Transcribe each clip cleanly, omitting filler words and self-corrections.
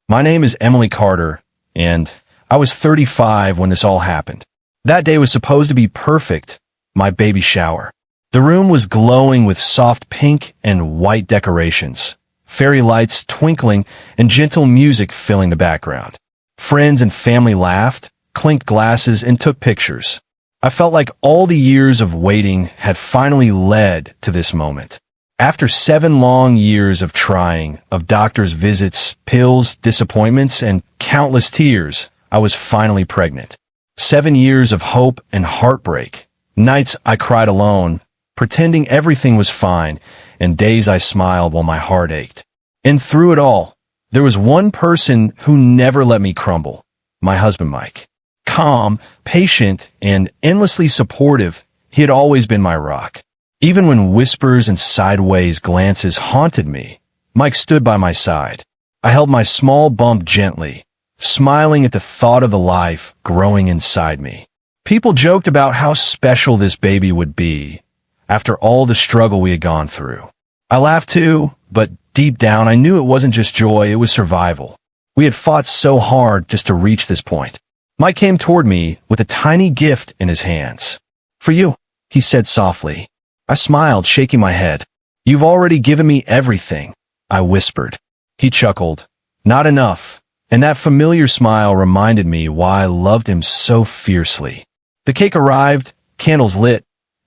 My name is Emily Carter, and I was 35 when this all happened. That day was supposed to be perfect, my baby shower. The room was glowing with soft pink and white decorations, fairy lights twinkling, and gentle music filling the background. Friends and family laughed, clinked glasses, and took pictures. I felt like all the years of waiting had finally led to this moment. After 7 long years of trying, of doctor's visits, pills, disappointments, and countless tears, I was finally pregnant. 7 years of hope and heartbreak. Nights I cried alone, pretending everything was fine, and days I smiled while my heart ached. And through it all, there was one person who never let me crumble. My husband, Mike. Calm, patient, and endlessly supportive, he had always been my rock. Even when whispers and sideways glances haunted me, Mike stood by my side. I held my small bump gently, smiling at the thought of the life growing inside me. People joked about how special this baby would be after all the struggle we had gone through. I laughed too, but deep down I knew it wasn't just joy, it was survival. We had fought so hard just to reach this point. Mike came toward me with a tiny gift in his hands. "For you," he said softly. I smiled, shaking my head. "You've already given me everything," I whispered. He chuckled. "Not enough." And that familiar smile reminded me why I loved him so fiercely. The cake arrived, candles lit,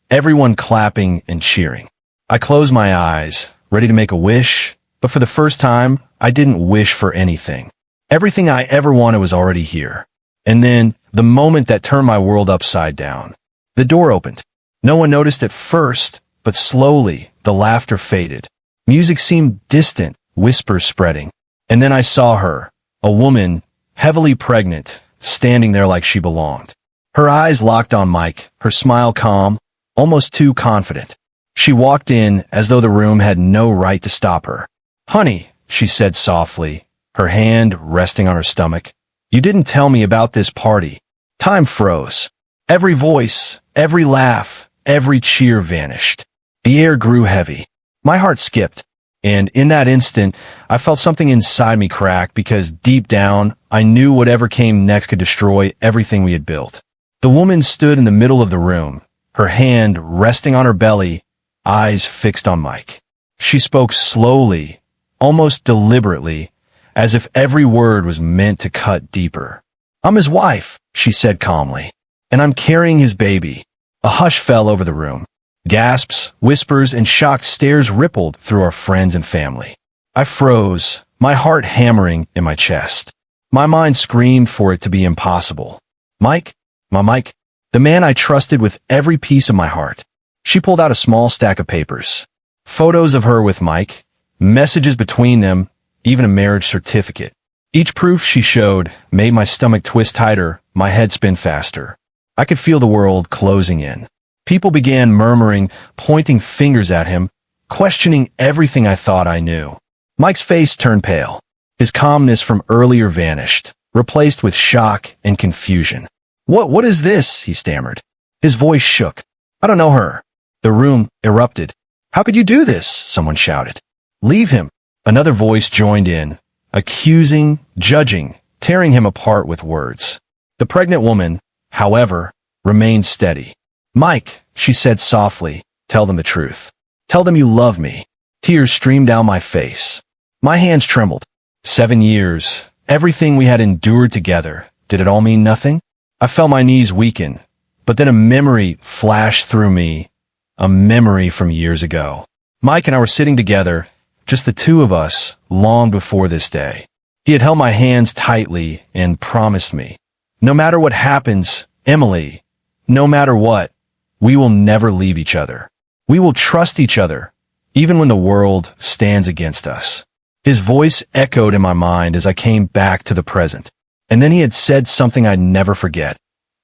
everyone clapping and cheering. I closed my eyes, ready to make a wish, but for the first time, I didn't wish for anything. Everything I ever wanted was already here. And then, the moment that turned my world upside down. The door opened. No one noticed at first, but slowly, the laughter faded. Music seemed distant, whispers spreading. And then I saw her, a woman, heavily pregnant, standing there like she belonged. Her eyes locked on Mike, her smile calm, almost too confident. She walked in as though the room had no right to stop her. "Honey," she said softly, her hand resting on her stomach. "You didn't tell me about this party." Time froze. Every voice, every laugh, every cheer vanished. The air grew heavy. My heart skipped. And in that instant, I felt something inside me crack because deep down, I knew whatever came next could destroy everything we had built. The woman stood in the middle of the room, her hand resting on her belly, eyes fixed on Mike. She spoke slowly, almost deliberately, as if every word was meant to cut deeper. "I'm his wife," she said calmly, "and I'm carrying his baby." A hush fell over the room. Gasps, whispers, and shocked stares rippled through our friends and family. I froze, my heart hammering in my chest. My mind screamed for it to be impossible. Mike, my Mike, the man I trusted with every piece of my heart. She pulled out a small stack of papers. Photos of her with Mike, messages between them, even a marriage certificate. Each proof she showed made my stomach twist tighter, my head spin faster. I could feel the world closing in. People began murmuring, pointing fingers at him, questioning everything I thought I knew. Mike's face turned pale. His calmness from earlier vanished, replaced with shock and confusion. What is this?" he stammered. His voice shook. "I don't know her." The room erupted. "How could you do this?" someone shouted. "Leave him." Another voice joined in, accusing, judging, tearing him apart with words. The pregnant woman, however, remained steady. "Mike," she said softly, "tell them the truth. Tell them you love me." Tears streamed down my face. My hands trembled. 7 years, everything we had endured together, did it all mean nothing? I felt my knees weaken, but then a memory flashed through me, a memory from years ago. Mike and I were sitting together, just the two of us, long before this day. He had held my hands tightly and promised me, "No matter what happens, Emily, no matter what, we will never leave each other. We will trust each other, even when the world stands against us." His voice echoed in my mind as I came back to the present. And then he had said something I'd never forget.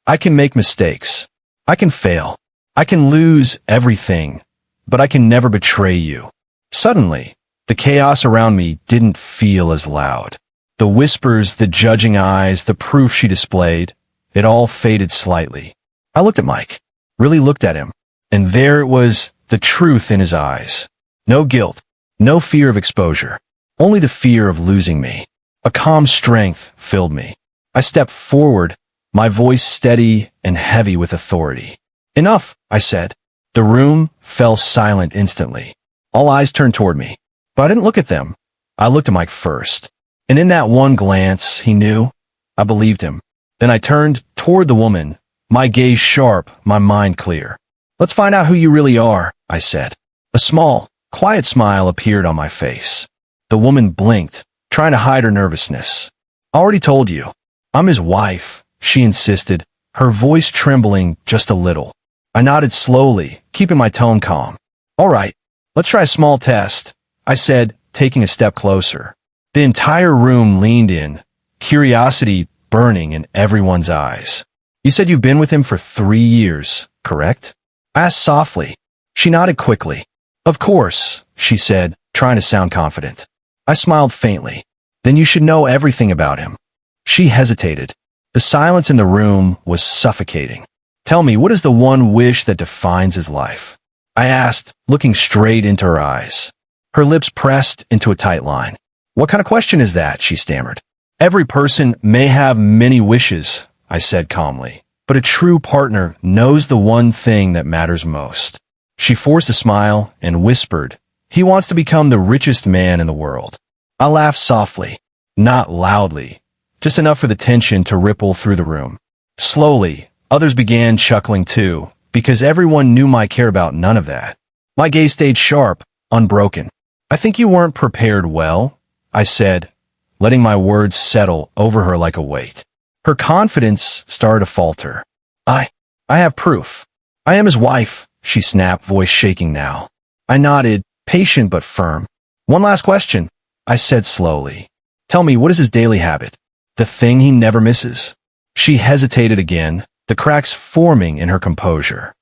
"I can make mistakes. I can fail. I can lose everything, but I can never betray you." Suddenly, the chaos around me didn't feel as loud. The whispers, the judging eyes, the proof she displayed, it all faded slightly. I looked at Mike, really looked at him, and there it was, the truth in his eyes. No guilt, no fear of exposure, only the fear of losing me. A calm strength filled me. I stepped forward, my voice steady and heavy with authority. Enough, I said. The room fell silent instantly. All eyes turned toward me. But I didn't look at them. I looked at Mike first. And in that one glance, he knew. I believed him. Then I turned toward the woman, my gaze sharp, my mind clear. Let's find out who you really are, I said. A small, quiet smile appeared on my face. The woman blinked, trying to hide her nervousness. I already told you. I'm his wife, she insisted, her voice trembling just a little. I nodded slowly, keeping my tone calm. All right, let's try a small test, I said, taking a step closer. The entire room leaned in, curiosity burning in everyone's eyes. You said you've been with him for 3 years, correct? I asked softly. She nodded quickly. Of course, she said, trying to sound confident. I smiled faintly. Then you should know everything about him. She hesitated. The silence in the room was suffocating. Tell me, what is the one wish that defines his life? I asked, looking straight into her eyes. Her lips pressed into a tight line. What kind of question is that? She stammered. Every person may have many wishes, I said calmly, but a true partner knows the one thing that matters most. She forced a smile and whispered, he wants to become the richest man in the world. I laughed softly, not loudly, just enough for the tension to ripple through the room. Slowly, others began chuckling too, because everyone knew my care about none of that. My gaze stayed sharp, unbroken. I think you weren't prepared well, I said, letting my words settle over her like a weight. Her confidence started to falter. I have proof. I am his wife, she snapped, voice shaking now. I nodded, patient but firm. One last question, I said slowly. Tell me, what is his daily habit? The thing he never misses. She hesitated again, the cracks forming in her composure.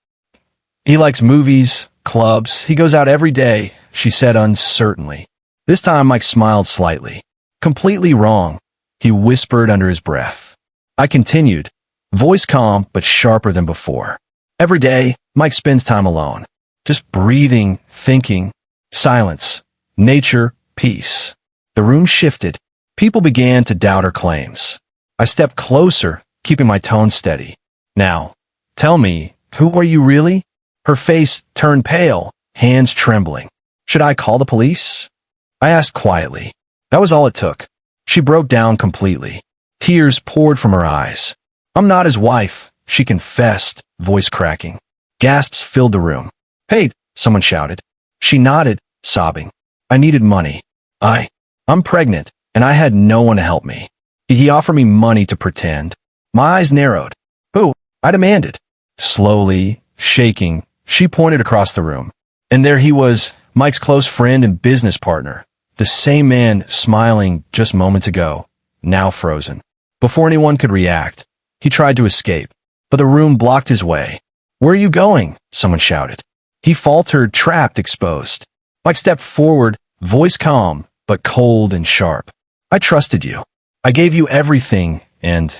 He likes movies, clubs, he goes out every day, she said uncertainly. This time Mike smiled slightly. Completely wrong, he whispered under his breath. I continued, voice calm but sharper than before. Every day, Mike spends time alone. Just breathing, thinking, silence, nature, peace. The room shifted. People began to doubt her claims. I stepped closer, keeping my tone steady. Now, tell me, who are you really? Her face turned pale, hands trembling. Should I call the police? I asked quietly. That was all it took. She broke down completely. Tears poured from her eyes. I'm not his wife, she confessed, voice cracking. Gasps filled the room. Hey, someone shouted. She nodded, sobbing. I needed money. I'm pregnant, and I had no one to help me. Did he offer me money to pretend? My eyes narrowed. Who? I demanded. Slowly, shaking, she pointed across the room. And there he was, Mike's close friend and business partner. The same man smiling just moments ago, now frozen. Before anyone could react, he tried to escape, but the room blocked his way. Where are you going? Someone shouted. He faltered, trapped, exposed. Mike stepped forward, voice calm, but cold and sharp. I trusted you. I gave you everything, and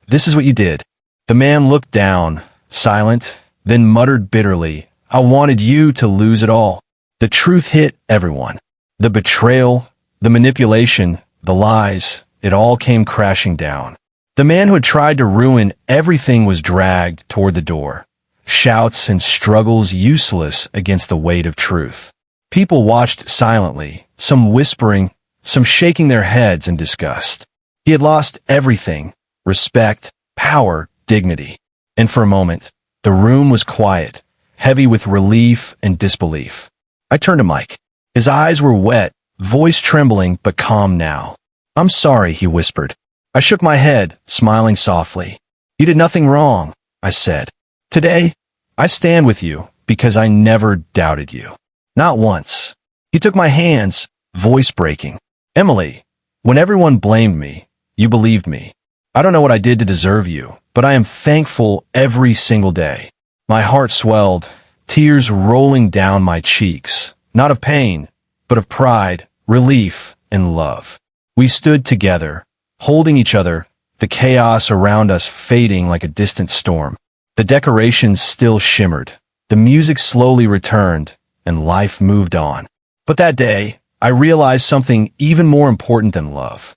this is what you did. The man looked down, silent, then muttered bitterly, I wanted you to lose it all. The truth hit everyone. The betrayal, the manipulation, the lies, it all came crashing down. The man who had tried to ruin everything was dragged toward the door. Shouts and struggles useless against the weight of truth. People watched silently, some whispering, some shaking their heads in disgust. He had lost everything, respect, power, dignity. And for a moment, the room was quiet, heavy with relief and disbelief. I turned to Mike. His eyes were wet, voice trembling but calm now. I'm sorry, he whispered. I shook my head, smiling softly. You did nothing wrong, I said. Today, I stand with you because I never doubted you. Not once. He took my hands, voice breaking. Emily, when everyone blamed me, you believed me. I don't know what I did to deserve you, but I am thankful every single day. My heart swelled, tears rolling down my cheeks, not of pain, but of pride, relief, and love. We stood together, holding each other, the chaos around us fading like a distant storm. The decorations still shimmered, the music slowly returned, and life moved on. But that day, I realized something even more important than love.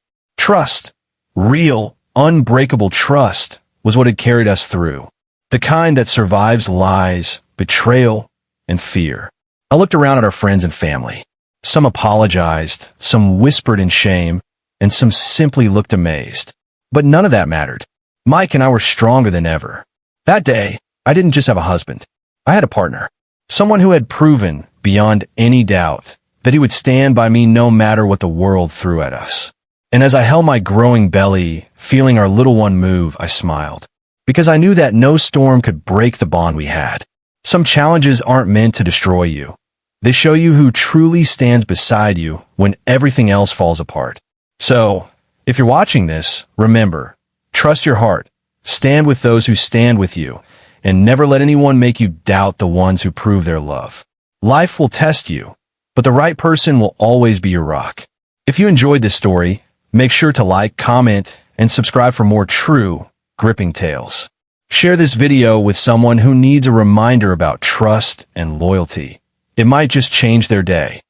Trust, real, unbreakable trust, was what had carried us through. The kind that survives lies, betrayal, and fear. I looked around at our friends and family. Some apologized, some whispered in shame, and some simply looked amazed. But none of that mattered. Mike and I were stronger than ever. That day, I didn't just have a husband. I had a partner. Someone who had proven, beyond any doubt, that he would stand by me no matter what the world threw at us. And as I held my growing belly, feeling our little one move, I smiled. Because I knew that no storm could break the bond we had. Some challenges aren't meant to destroy you. They show you who truly stands beside you when everything else falls apart. So, if you're watching this, remember, trust your heart, stand with those who stand with you, and never let anyone make you doubt the ones who prove their love. Life will test you, but the right person will always be your rock. If you enjoyed this story, make sure to like, comment, and subscribe for more true, gripping tales. Share this video with someone who needs a reminder about trust and loyalty. It might just change their day.